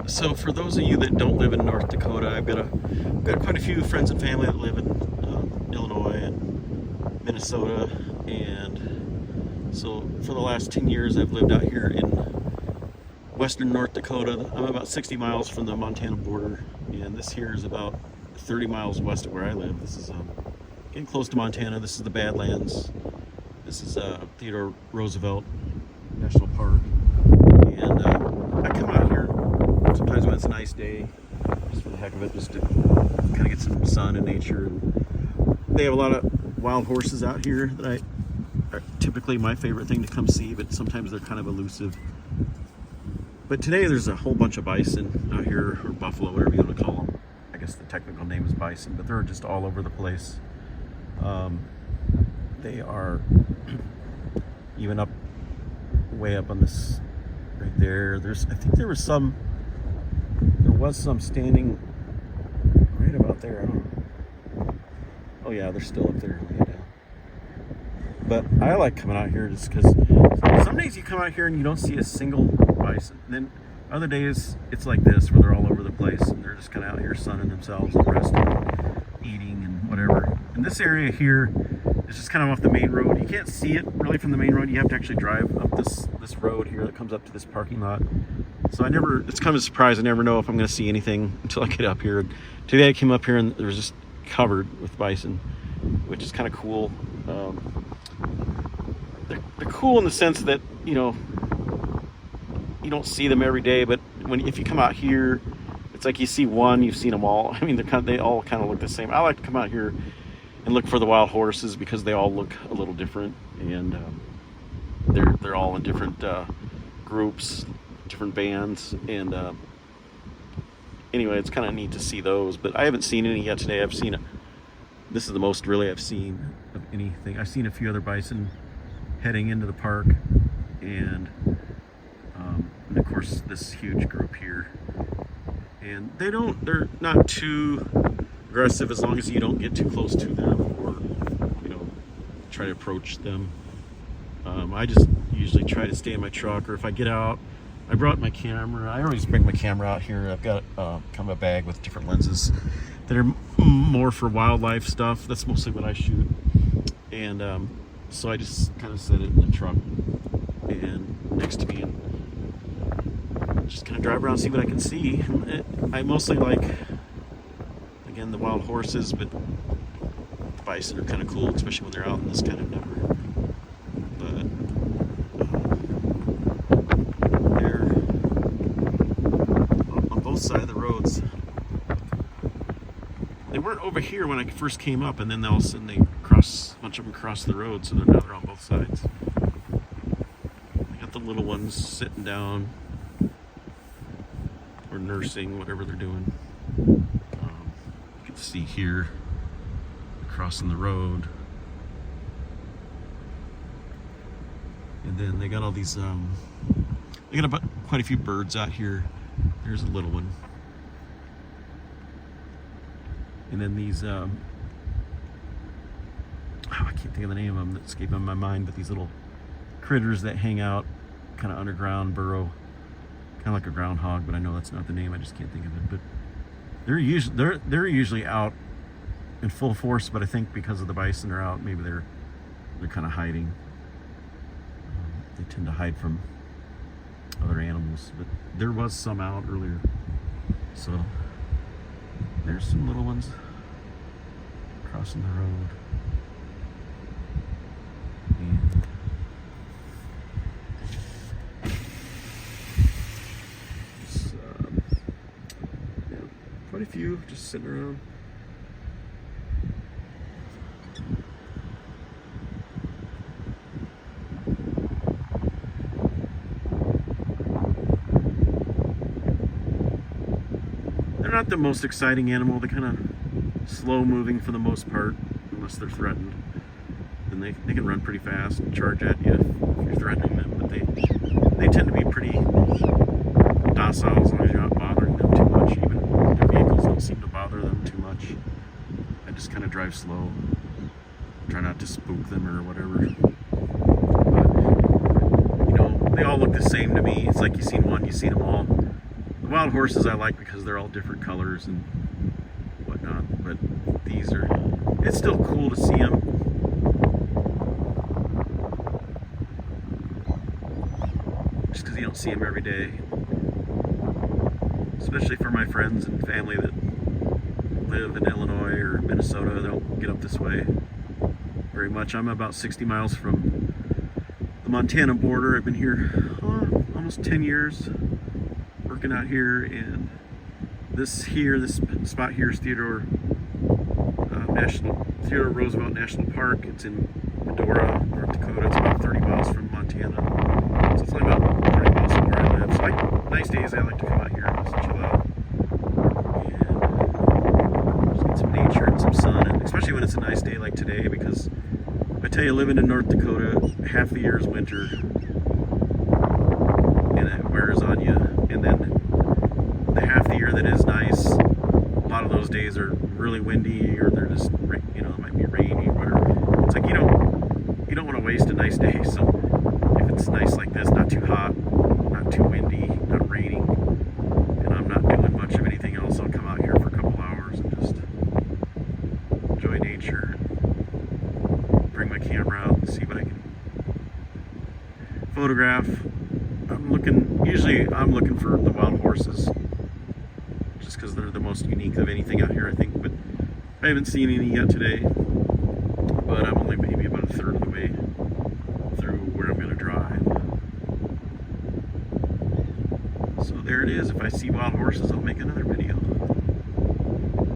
So for those of you that don't live in North Dakota, I've got quite a few friends and family that live in Illinois and Minnesota, and so for the last 10 years I've lived out here in western North Dakota. I'm about 60 miles from the Montana border, and this here is about 30 miles west of where I live. This is getting close to Montana. This is the Badlands. This is Theodore Roosevelt National Park, and I come out here sometimes when it's a nice day, just for the heck of it, just to kind of get some sun and nature. And they have a lot of wild horses out here that are typically my favorite thing to come see, but sometimes they're kind of elusive. But today there's a whole bunch of bison out here, or buffalo, whatever you want to call them. I guess the technical name is bison, but they're just all over the place. They are even up way up on this right there. I think there was some standing right about there. I don't know. Oh yeah, they're still up there laying down. But I like coming out here just because some days you come out here and you don't see a single bison. And then other days it's like this, where they're all over the place and they're just kind of out here sunning themselves and resting, eating and whatever. And this area here is just kind of off the main road. You can't see it really from the main road. You have to actually drive up this road here that comes up to this parking lot. So it's kind of a surprise. I never know if I'm going to see anything until I get up here. Today I came up here and there was just covered with bison, which is kind of cool. They're cool in the sense that, you don't see them every day, but if you come out here, it's like you see one, you've seen them all. I mean, they all kind of look the same. I like to come out here and look for the wild horses because they all look a little different, and they're all in different groups, different bands, and anyway, it's kind of neat to see those. But I haven't seen any yet today. This is the most really I've seen of anything. I've seen a few other bison heading into the park, and of course this huge group here. And they're not too aggressive as long as you don't get too close to them or try to approach them. I just usually try to stay in my truck, or if I get out, I brought my camera. I always bring my camera out here. I've got kind of a bag with different lenses that are more for wildlife stuff. That's mostly what I shoot. And so I just kind of set it in the truck and next to me, and just kind of drive around and see what I can see. I mostly like, again, the wild horses, but the bison are kind of cool, especially when they're out in this kind of number. But they're on both sides of the roads. They weren't over here when I first came up, and then all of a sudden a bunch of them crossed the road, so now they're on both sides. They got the little ones sitting down or nursing, whatever they're doing. You can see here crossing the road, and then they got all these they got quite a few birds out here. There's a little one, and then these I can't think of the name of them, that's escaping my mind, but these little critters that hang out kind of underground, burrow, kind of like a groundhog, but I know that's not the name. I just can't think of it. But they're usually out in full force, but I think because of the bison are out, maybe they're kind of hiding. They tend to hide from other animals, but there was some out earlier. So there's some little ones crossing the road. And quite a few just sitting around. They're not the most exciting animal. They're kind of slow moving for the most part, unless they're threatened. Then they can run pretty fast and charge at you if you're threatening them. But they tend to be pretty docile as long as you're not bothering them too much. Even their vehicles don't seem to bother them too much. I just kind of drive slow, try not to spook them or whatever. But, they all look the same to me. It's like you've seen one, you've seen them all. The wild horses I like because they're all different colors and whatnot, but these are, it's still cool to see them. Just because you don't see them every day. Especially for my friends and family that live in Illinois or Minnesota, they don't get up this way very much. I'm about 60 miles from the Montana border. I've been here almost 10 years working out here, and this spot here is Theodore Roosevelt National Park. It's in Medora, North Dakota. It's about 30 miles from Montana. So it's only about 30 miles from where I live. So nice days I like to come out here and just chill out and just get some nature and some sun, and especially when it's a nice day like today, because I tell you, living in North Dakota, half the year is winter and it wears on you, and then the half the year that is nice, a lot of those days are really windy, or they're just, you know, it might be rainy or whatever. It's like you don't want to waste a nice day. So if it's nice like this, not too hot, not too windy, not raining, and I'm not doing much of anything else, I'll come out here for a couple hours and just enjoy nature, bring my camera out and see what I can photograph. Usually I'm looking for the wild horses, just because they're the most unique of anything out here, I think. But I haven't seen any yet today, but I'm only maybe about a third of the way through where I'm going to drive. So there it is. If I see wild horses, I'll make another video.